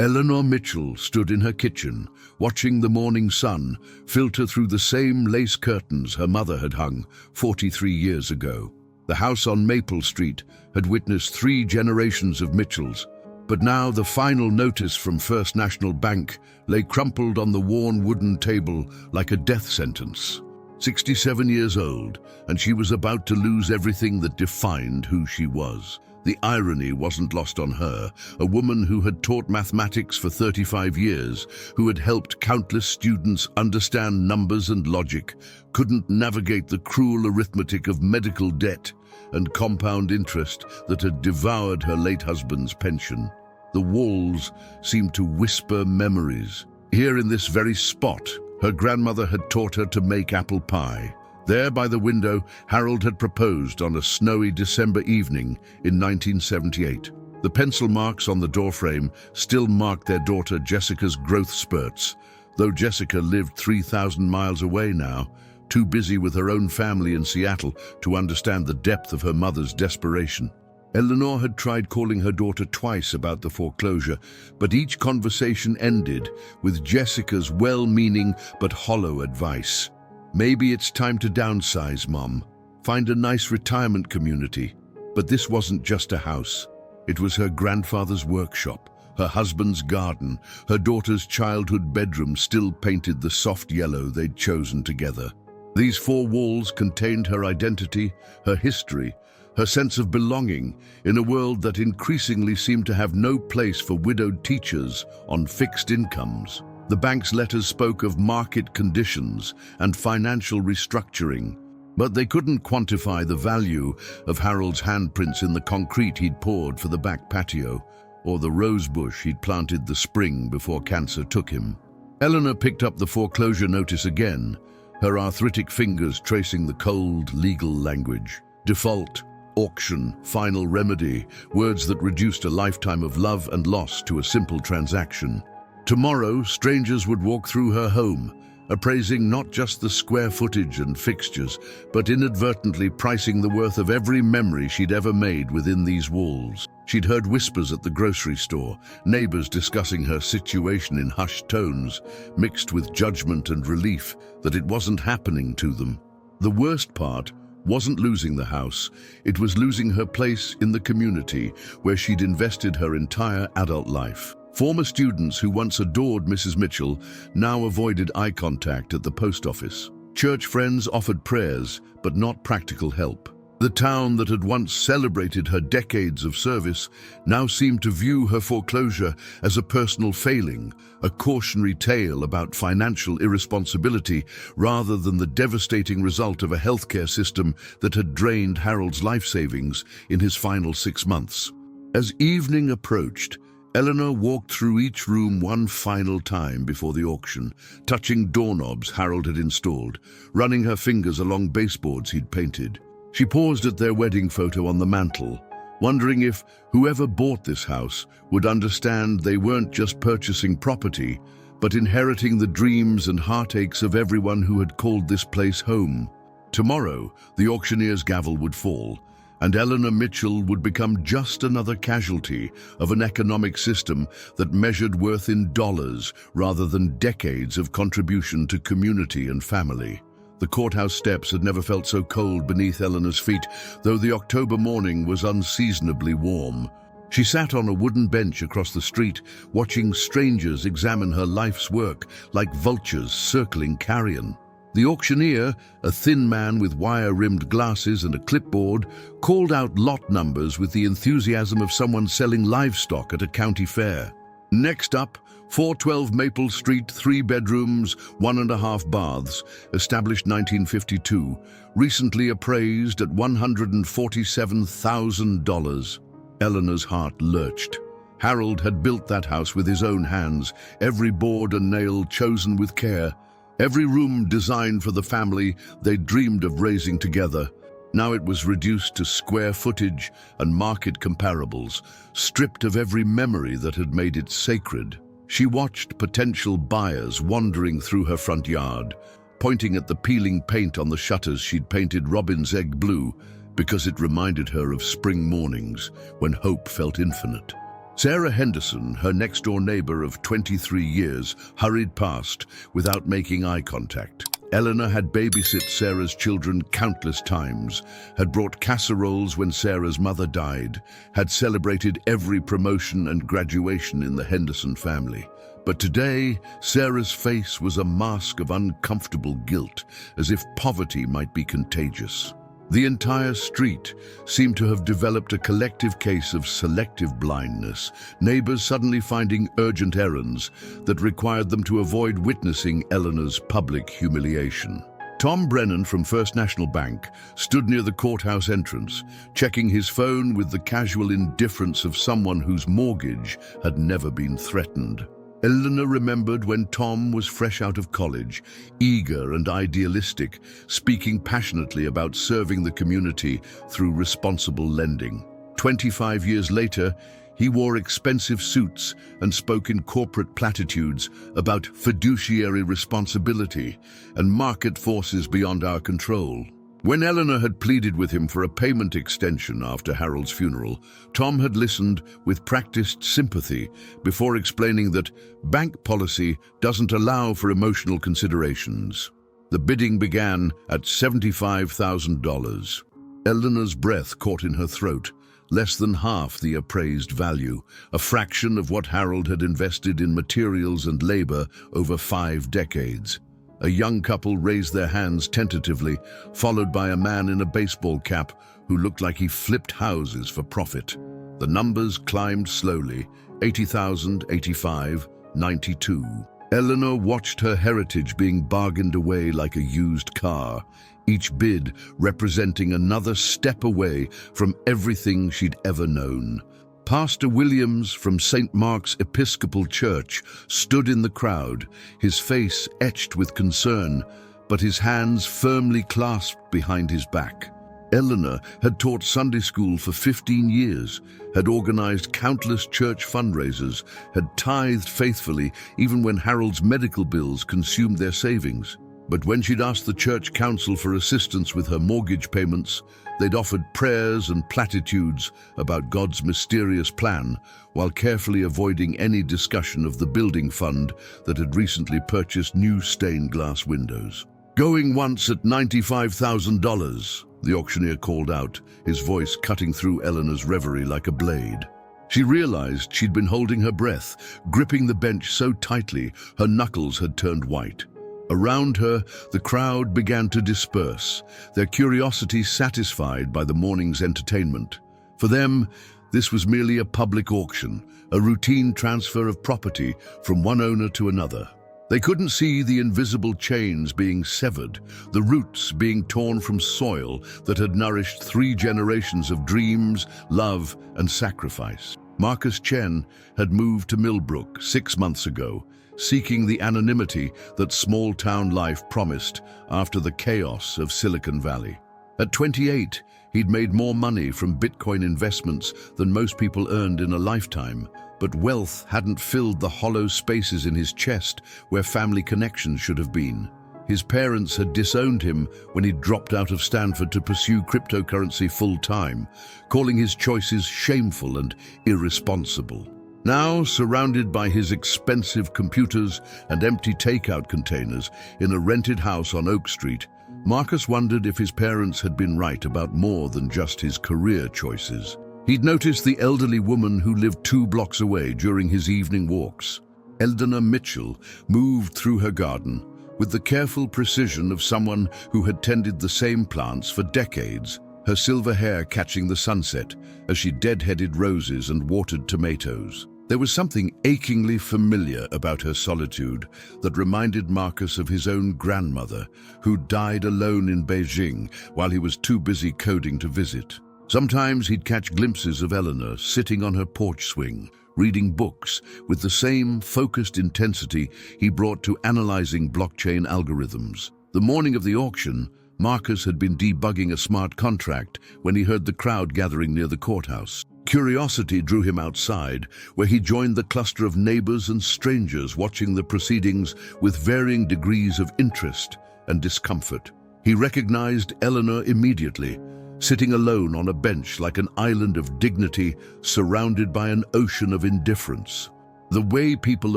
Eleanor Mitchell stood in her kitchen, watching the morning sun filter through the same lace curtains her mother had hung 43 years ago. The house on Maple Street had witnessed 3 generations of Mitchells, but now the final notice from First National Bank lay crumpled on the worn wooden table like a death sentence. 67 years old, and she was about to lose everything that defined who she was. The irony wasn't lost on her, a woman who had taught mathematics for 35 years, who had helped countless students understand numbers and logic, couldn't navigate the cruel arithmetic of medical debt and compound interest that had devoured her late husband's pension. The walls seemed to whisper memories. Here in this very spot, her grandmother had taught her to make apple pie. There by the window, Harold had proposed on a snowy December evening in 1978. The pencil marks on the doorframe still marked their daughter Jessica's growth spurts, though Jessica lived 3,000 miles away now, too busy with her own family in Seattle to understand the depth of her mother's desperation. Eleanor had tried calling her daughter twice about the foreclosure, but each conversation ended with Jessica's well-meaning but hollow advice. Maybe it's time to downsize, Mom. Find a nice retirement community. But this wasn't just a house. It was her grandfather's workshop, her husband's garden, her daughter's childhood bedroom still painted the soft yellow they'd chosen together. These 4 walls contained her identity, her history, her sense of belonging in a world that increasingly seemed to have no place for widowed teachers on fixed incomes. The bank's letters spoke of market conditions and financial restructuring, but they couldn't quantify the value of Harold's handprints in the concrete he'd poured for the back patio, or the rose bush he'd planted the spring before cancer took him. Eleanor picked up the foreclosure notice again, her arthritic fingers tracing the cold, legal language. Default, auction, final remedy, words that reduced a lifetime of love and loss to a simple transaction. Tomorrow, strangers would walk through her home, appraising not just the square footage and fixtures, but inadvertently pricing the worth of every memory she'd ever made within these walls. She'd heard whispers at the grocery store, neighbors discussing her situation in hushed tones, mixed with judgment and relief that it wasn't happening to them. The worst part wasn't losing the house, it was losing her place in the community where she'd invested her entire adult life. Former students who once adored Mrs. Mitchell now avoided eye contact at the post office. Church friends offered prayers, but not practical help. The town that had once celebrated her decades of service now seemed to view her foreclosure as a personal failing, a cautionary tale about financial irresponsibility rather than the devastating result of a healthcare system that had drained Harold's life savings in his final 6 months. As evening approached, Eleanor walked through each room one final time before the auction, touching doorknobs Harold had installed, running her fingers along baseboards he'd painted. She paused at their wedding photo on the mantel, wondering if whoever bought this house would understand they weren't just purchasing property, but inheriting the dreams and heartaches of everyone who had called this place home. Tomorrow, the auctioneer's gavel would fall, and Eleanor Mitchell would become just another casualty of an economic system that measured worth in dollars rather than decades of contribution to community and family. The courthouse steps had never felt so cold beneath Eleanor's feet, though the October morning was unseasonably warm. She sat on a wooden bench across the street, watching strangers examine her life's work like vultures circling carrion. The auctioneer, a thin man with wire-rimmed glasses and a clipboard, called out lot numbers with the enthusiasm of someone selling livestock at a county fair. Next up, 412 Maple Street, 3 bedrooms, 1.5 baths, established 1952, recently appraised at $147,000. Eleanor's heart lurched. Harold had built that house with his own hands, every board and nail chosen with care, every room designed for the family they dreamed of raising together. Now it was reduced to square footage and market comparables, stripped of every memory that had made it sacred. She watched potential buyers wandering through her front yard, pointing at the peeling paint on the shutters she'd painted robin's egg blue because it reminded her of spring mornings when hope felt infinite. Sarah Henderson, her next-door neighbor of 23 years, hurried past without making eye contact. Eleanor had babysat Sarah's children countless times, had brought casseroles when Sarah's mother died, had celebrated every promotion and graduation in the Henderson family. But today, Sarah's face was a mask of uncomfortable guilt, as if poverty might be contagious. The entire street seemed to have developed a collective case of selective blindness, neighbors suddenly finding urgent errands that required them to avoid witnessing Eleanor's public humiliation. Tom Brennan from First National Bank stood near the courthouse entrance, checking his phone with the casual indifference of someone whose mortgage had never been threatened. Eleanor remembered when Tom was fresh out of college, eager and idealistic, speaking passionately about serving the community through responsible lending. 25 years later, he wore expensive suits and spoke in corporate platitudes about fiduciary responsibility and market forces beyond our control. When Eleanor had pleaded with him for a payment extension after Harold's funeral, Tom had listened with practiced sympathy before explaining that bank policy doesn't allow for emotional considerations. The bidding began at $75,000. Eleanor's breath caught in her throat, less than half the appraised value, a fraction of what Harold had invested in materials and labor over 5 decades. A young couple raised their hands tentatively, followed by a man in a baseball cap who looked like he flipped houses for profit. The numbers climbed slowly, 80,000, 85, 92. Eleanor watched her heritage being bargained away like a used car, each bid representing another step away from everything she'd ever known. Pastor Williams from St. Mark's Episcopal Church stood in the crowd, his face etched with concern, but his hands firmly clasped behind his back. Eleanor had taught Sunday school for 15 years, had organized countless church fundraisers, had tithed faithfully even when Harold's medical bills consumed their savings. But when she'd asked the church council for assistance with her mortgage payments, they'd offered prayers and platitudes about God's mysterious plan, while carefully avoiding any discussion of the building fund that had recently purchased new stained glass windows. "Going once at $95,000, the auctioneer called out, his voice cutting through Eleanor's reverie like a blade. She realized she'd been holding her breath, gripping the bench so tightly her knuckles had turned white. Around her, the crowd began to disperse, their curiosity satisfied by the morning's entertainment. For them, this was merely a public auction, a routine transfer of property from one owner to another. They couldn't see the invisible chains being severed, the roots being torn from soil that had nourished 3 generations of dreams, love, and sacrifice. Marcus Chen had moved to Millbrook 6 months ago, seeking the anonymity that small-town life promised after the chaos of Silicon Valley. At 28, he'd made more money from Bitcoin investments than most people earned in a lifetime, but wealth hadn't filled the hollow spaces in his chest where family connections should have been. His parents had disowned him when he dropped out of Stanford to pursue cryptocurrency full-time, calling his choices shameful and irresponsible. Now, surrounded by his expensive computers and empty takeout containers in a rented house on Oak Street, Marcus wondered if his parents had been right about more than just his career choices. He'd noticed the elderly woman who lived 2 blocks away during his evening walks. Eleanor Mitchell moved through her garden with the careful precision of someone who had tended the same plants for decades, her silver hair catching the sunset as she deadheaded roses and watered tomatoes. There was something achingly familiar about her solitude that reminded Marcus of his own grandmother, who died alone in Beijing while he was too busy coding to visit. Sometimes he'd catch glimpses of Eleanor sitting on her porch swing, reading books with the same focused intensity he brought to analyzing blockchain algorithms. The morning of the auction, Marcus had been debugging a smart contract when he heard the crowd gathering near the courthouse. Curiosity drew him outside, where he joined the cluster of neighbors and strangers watching the proceedings with varying degrees of interest and discomfort. He recognized Eleanor immediately, sitting alone on a bench like an island of dignity surrounded by an ocean of indifference. The way people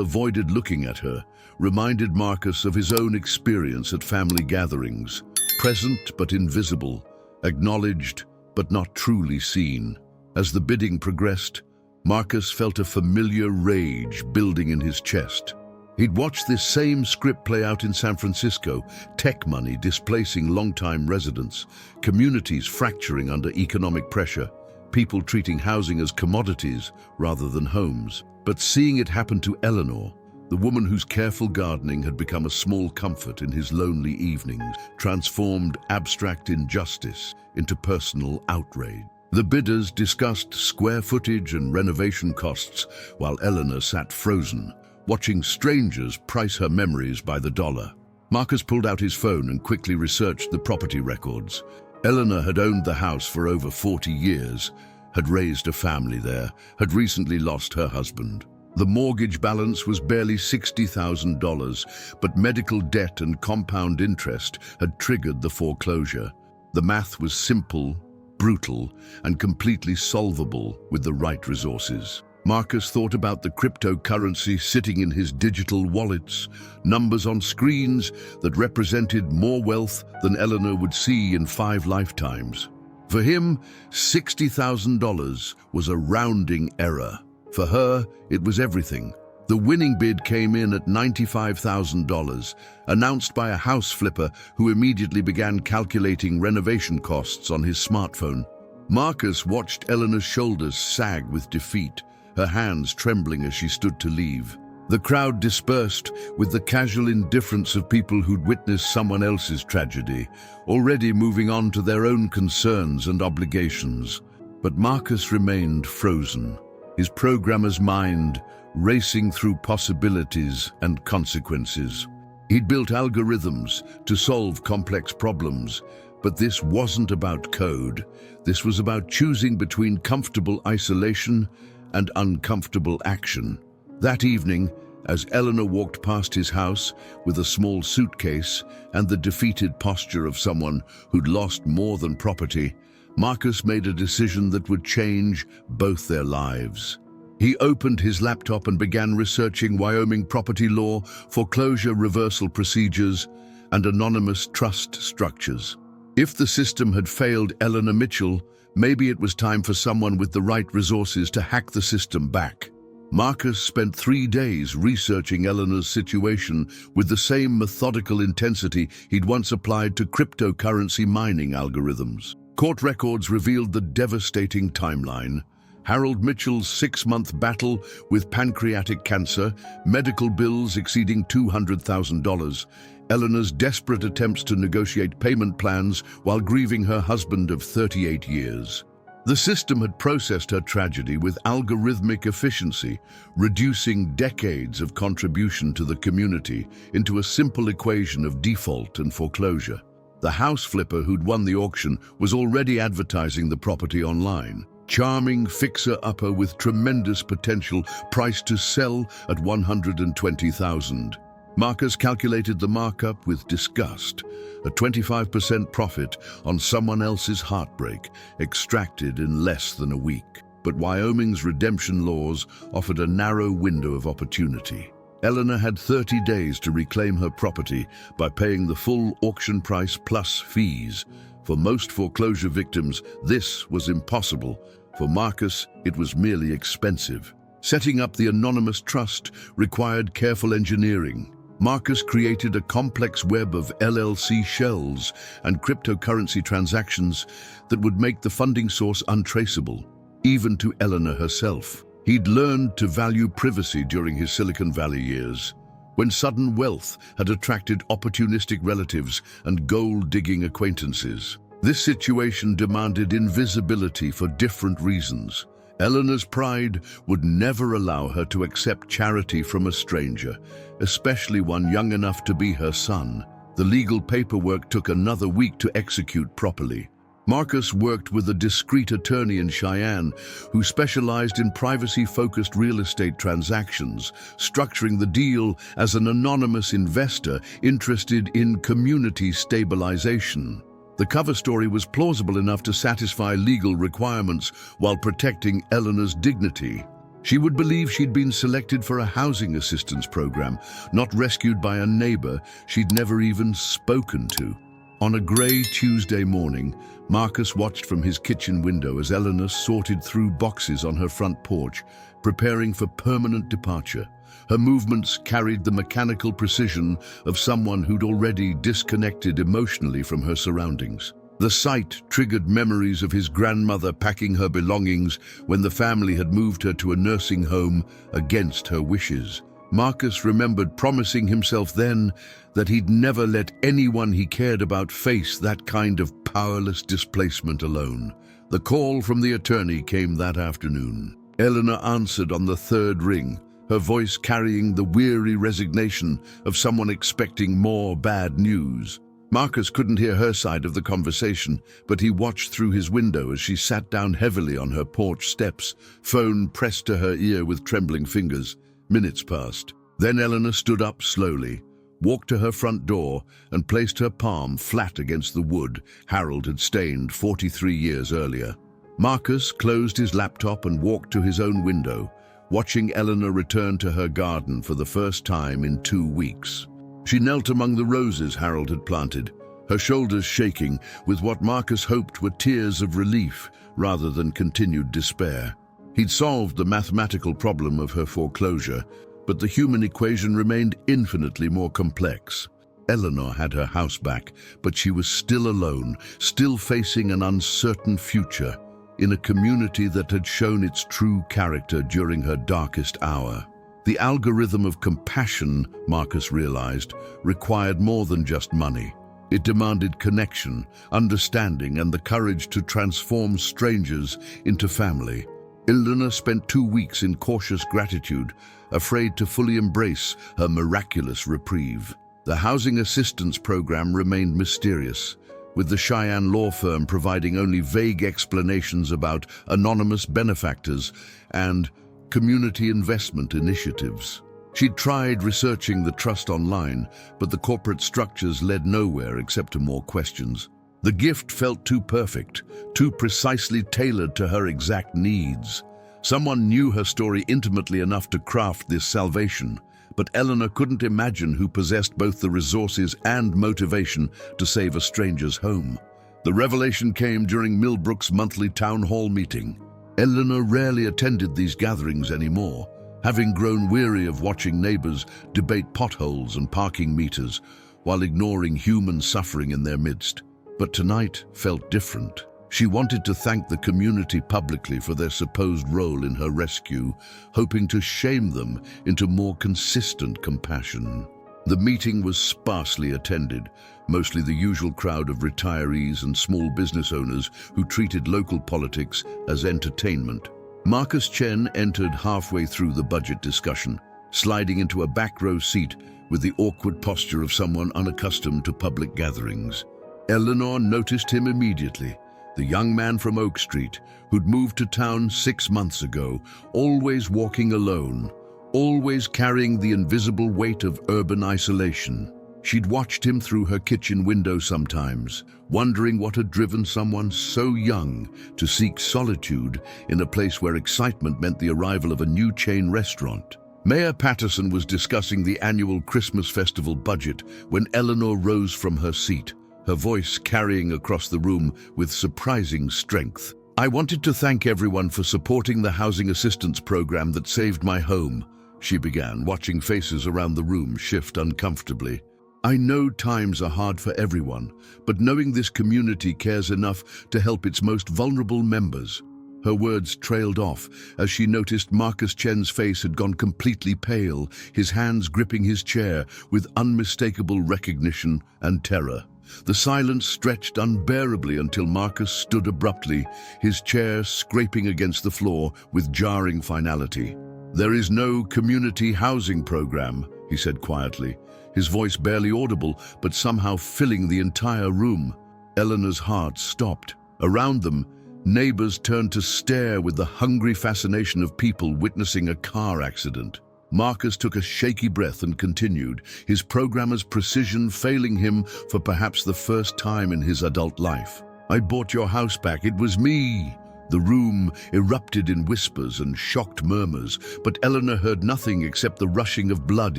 avoided looking at her reminded Marcus of his own experience at family gatherings, present but invisible, acknowledged but not truly seen. As the bidding progressed, Marcus felt a familiar rage building in his chest. He'd watched this same script play out in San Francisco, tech money displacing longtime residents, communities fracturing under economic pressure, people treating housing as commodities rather than homes. But seeing it happen to Eleanor, the woman whose careful gardening had become a small comfort in his lonely evenings, transformed abstract injustice into personal outrage. The bidders discussed square footage and renovation costs while Eleanor sat frozen, watching strangers price her memories by the dollar. Marcus pulled out his phone and quickly researched the property records. Eleanor had owned the house for over 40 years, had raised a family there, had recently lost her husband. The mortgage balance was barely $60,000, but medical debt and compound interest had triggered the foreclosure. The math was simple, brutal, and completely solvable with the right resources. Marcus thought about the cryptocurrency sitting in his digital wallets, numbers on screens that represented more wealth than Eleanor would see in 5 lifetimes. For him, $60,000 was a rounding error. For her, it was everything. The winning bid came in at $95,000, announced by a house flipper who immediately began calculating renovation costs on his smartphone. Marcus watched Eleanor's shoulders sag with defeat, her hands trembling as she stood to leave. The crowd dispersed with the casual indifference of people who'd witnessed someone else's tragedy, already moving on to their own concerns and obligations. But Marcus remained frozen, his programmer's mind racing through possibilities and consequences. He'd built algorithms to solve complex problems, but this wasn't about code. This was about choosing between comfortable isolation and uncomfortable action. That evening, as Eleanor walked past his house with a small suitcase and the defeated posture of someone who'd lost more than property, Marcus made a decision that would change both their lives. He opened his laptop and began researching Wyoming property law, foreclosure reversal procedures, and anonymous trust structures. If the system had failed Eleanor Mitchell, maybe it was time for someone with the right resources to hack the system back. Marcus spent 3 days researching Eleanor's situation with the same methodical intensity he'd once applied to cryptocurrency mining algorithms. Court records revealed the devastating timeline: Harold Mitchell's 6-month battle with pancreatic cancer, medical bills exceeding $200,000, Eleanor's desperate attempts to negotiate payment plans while grieving her husband of 38 years. The system had processed her tragedy with algorithmic efficiency, reducing decades of contribution to the community into a simple equation of default and foreclosure. The house flipper who'd won the auction was already advertising the property online. Charming fixer-upper with tremendous potential, priced to sell at $120,000. Marcus calculated the markup with disgust. A 25% profit on someone else's heartbreak, extracted in less than a week. But Wyoming's redemption laws offered a narrow window of opportunity. Eleanor had 30 days to reclaim her property by paying the full auction price plus fees. For most foreclosure victims, this was impossible. For Marcus, it was merely expensive. Setting up the anonymous trust required careful engineering. Marcus created a complex web of LLC shells and cryptocurrency transactions that would make the funding source untraceable, even to Eleanor herself. He'd learned to value privacy during his Silicon Valley years, when sudden wealth had attracted opportunistic relatives and gold-digging acquaintances. This situation demanded invisibility for different reasons. Eleanor's pride would never allow her to accept charity from a stranger, especially one young enough to be her son. The legal paperwork took another week to execute properly. Marcus worked with a discreet attorney in Cheyenne who specialized in privacy-focused real estate transactions, structuring the deal as an anonymous investor interested in community stabilization. The cover story was plausible enough to satisfy legal requirements while protecting Eleanor's dignity. She would believe she'd been selected for a housing assistance program, not rescued by a neighbor she'd never even spoken to. On a grey Tuesday morning, Marcus watched from his kitchen window as Eleanor sorted through boxes on her front porch, preparing for permanent departure. Her movements carried the mechanical precision of someone who'd already disconnected emotionally from her surroundings. The sight triggered memories of his grandmother packing her belongings when the family had moved her to a nursing home against her wishes. Marcus remembered promising himself then that he'd never let anyone he cared about face that kind of powerless displacement alone. The call from the attorney came that afternoon. Eleanor answered on the third ring, her voice carrying the weary resignation of someone expecting more bad news. Marcus couldn't hear her side of the conversation, but he watched through his window as she sat down heavily on her porch steps, phone pressed to her ear with trembling fingers. Minutes passed. Then Eleanor stood up slowly, walked to her front door, and placed her palm flat against the wood Harold had stained 43 years earlier. Marcus closed his laptop and walked to his own window, watching Eleanor return to her garden for the first time in 2 weeks. She knelt among the roses Harold had planted, her shoulders shaking with what Marcus hoped were tears of relief rather than continued despair. He'd solved the mathematical problem of her foreclosure, but the human equation remained infinitely more complex. Eleanor had her house back, but she was still alone, still facing an uncertain future, in a community that had shown its true character during her darkest hour. The algorithm of compassion, Marcus realized, required more than just money. It demanded connection, understanding, and the courage to transform strangers into family. Eleanor spent 2 weeks in cautious gratitude, afraid to fully embrace her miraculous reprieve. The housing assistance program remained mysterious, with the Cheyenne law firm providing only vague explanations about anonymous benefactors and community investment initiatives. She'd tried researching the trust online, but the corporate structures led nowhere except to more questions. The gift felt too perfect, too precisely tailored to her exact needs. Someone knew her story intimately enough to craft this salvation, but Eleanor couldn't imagine who possessed both the resources and motivation to save a stranger's home. The revelation came during Millbrook's monthly town hall meeting. Eleanor rarely attended these gatherings anymore, having grown weary of watching neighbors debate potholes and parking meters while ignoring human suffering in their midst. But tonight felt different. She wanted to thank the community publicly for their supposed role in her rescue, hoping to shame them into more consistent compassion. The meeting was sparsely attended, mostly the usual crowd of retirees and small business owners who treated local politics as entertainment. Marcus Chen entered halfway through the budget discussion, sliding into a back row seat with the awkward posture of someone unaccustomed to public gatherings. Eleanor noticed him immediately, the young man from Oak Street who'd moved to town 6 months ago, always walking alone, always carrying the invisible weight of urban isolation. She'd watched him through her kitchen window sometimes, wondering what had driven someone so young to seek solitude in a place where excitement meant the arrival of a new chain restaurant. Mayor Patterson was discussing the annual Christmas festival budget when Eleanor rose from her seat, her voice carrying across the room with surprising strength. "I wanted to thank everyone for supporting the housing assistance program that saved my home," she began, watching faces around the room shift uncomfortably. "I know times are hard for everyone, but knowing this community cares enough to help its most vulnerable members." Her words trailed off as she noticed Marcus Chen's face had gone completely pale, his hands gripping his chair with unmistakable recognition and terror. The silence stretched unbearably until Marcus stood abruptly, his chair scraping against the floor with jarring finality. "There is no community housing program," he said quietly, his voice barely audible but somehow filling the entire room. Eleanor's heart stopped. Around them, neighbors turned to stare with the hungry fascination of people witnessing a car accident. Marcus took a shaky breath and continued, his programmer's precision failing him for perhaps the first time in his adult life. "I bought your house back. It was me." The room erupted in whispers and shocked murmurs, but Eleanor heard nothing except the rushing of blood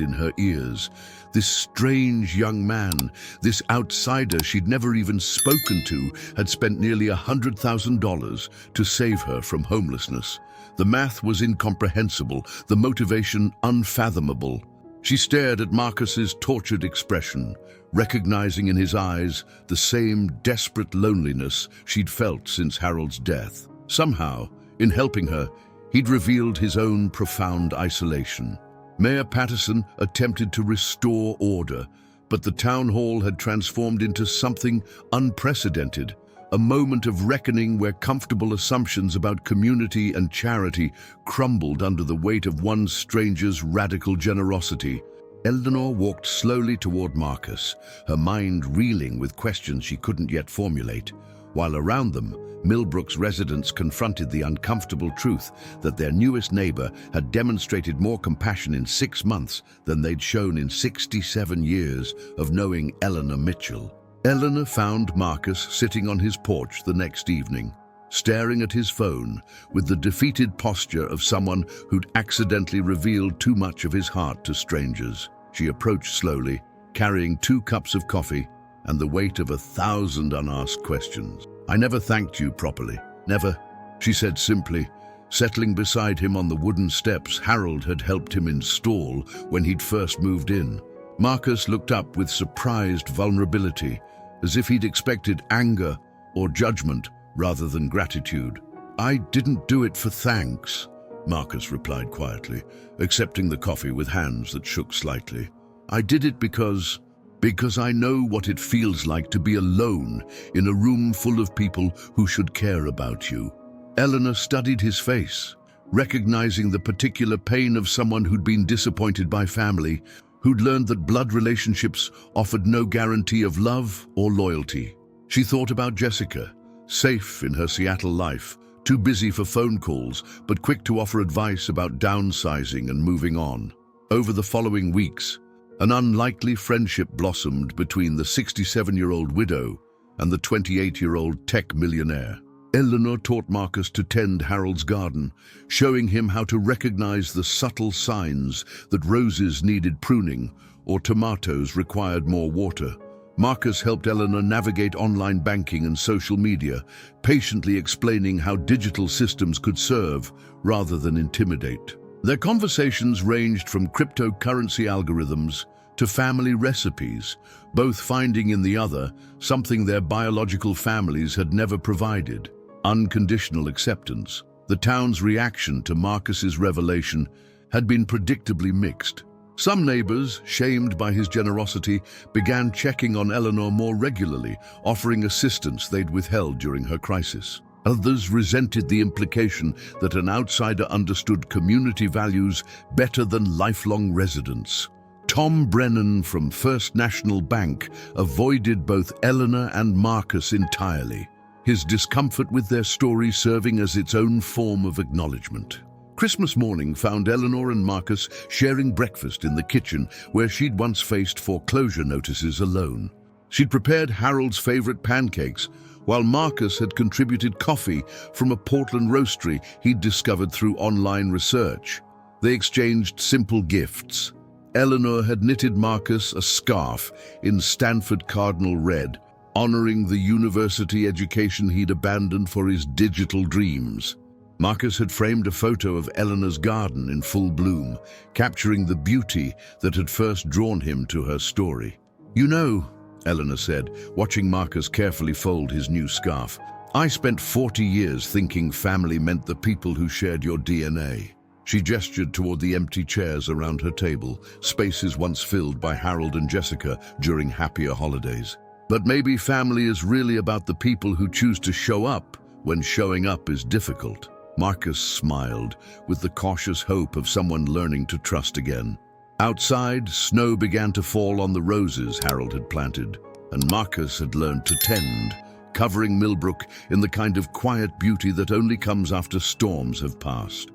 in her ears. This strange young man, this outsider she'd never even spoken to, had spent nearly $100,000 to save her from homelessness. The math was incomprehensible, the motivation unfathomable. She stared at Marcus's tortured expression, recognizing in his eyes the same desperate loneliness she'd felt since Harold's death. Somehow, in helping her, he'd revealed his own profound isolation. Mayor Patterson attempted to restore order, but the town hall had transformed into something unprecedented, a moment of reckoning where comfortable assumptions about community and charity crumbled under the weight of one stranger's radical generosity. Eleanor walked slowly toward Marcus, her mind reeling with questions she couldn't yet formulate, while around them, Millbrook's residents confronted the uncomfortable truth that their newest neighbor had demonstrated more compassion in 6 months than they'd shown in 67 years of knowing Eleanor Mitchell. Eleanor found Marcus sitting on his porch the next evening, staring at his phone with the defeated posture of someone who'd accidentally revealed too much of his heart to strangers. She approached slowly, carrying 2 cups of coffee and the weight of 1,000 unasked questions. "I never thanked you properly. Never," she said simply, settling beside him on the wooden steps Harold had helped him install when he'd first moved in. Marcus looked up with surprised vulnerability, as if he'd expected anger or judgment rather than gratitude. "I didn't do it for thanks," Marcus replied quietly, accepting the coffee with hands that shook slightly. "I did it because I know what it feels like to be alone in a room full of people who should care about you." Eleanor studied his face, recognizing the particular pain of someone who'd been disappointed by family, who'd learned that blood relationships offered no guarantee of love or loyalty. She thought about Jessica, safe in her Seattle life, too busy for phone calls, but quick to offer advice about downsizing and moving on. Over the following weeks, an unlikely friendship blossomed between the 67-year-old widow and the 28-year-old tech millionaire. Eleanor taught Marcus to tend Harold's garden, showing him how to recognize the subtle signs that roses needed pruning or tomatoes required more water. Marcus helped Eleanor navigate online banking and social media, patiently explaining how digital systems could serve rather than intimidate. Their conversations ranged from cryptocurrency algorithms to family recipes, both finding in the other something their biological families had never provided: unconditional acceptance. The town's reaction to Marcus's revelation had been predictably mixed. Some neighbors, shamed by his generosity, began checking on Eleanor more regularly, offering assistance they'd withheld during her crisis. Others resented the implication that an outsider understood community values better than lifelong residents. Tom Brennan from First National Bank avoided both Eleanor and Marcus entirely, his discomfort with their story serving as its own form of acknowledgement. Christmas morning found Eleanor and Marcus sharing breakfast in the kitchen where she'd once faced foreclosure notices alone. She'd prepared Harold's favorite pancakes, while Marcus had contributed coffee from a Portland roastery he'd discovered through online research. They exchanged simple gifts. Eleanor had knitted Marcus a scarf in Stanford Cardinal red, honoring the university education he'd abandoned for his digital dreams. Marcus had framed a photo of Eleanor's garden in full bloom, capturing the beauty that had first drawn him to her story. "You know," Eleanor said, watching Marcus carefully fold his new scarf, "I spent 40 years thinking family meant the people who shared your DNA." She gestured toward the empty chairs around her table, spaces once filled by Harold and Jessica during happier holidays. "But maybe family is really about the people who choose to show up when showing up is difficult." Marcus smiled, with the cautious hope of someone learning to trust again. Outside, snow began to fall on the roses Harold had planted, and Marcus had learned to tend, covering Millbrook in the kind of quiet beauty that only comes after storms have passed.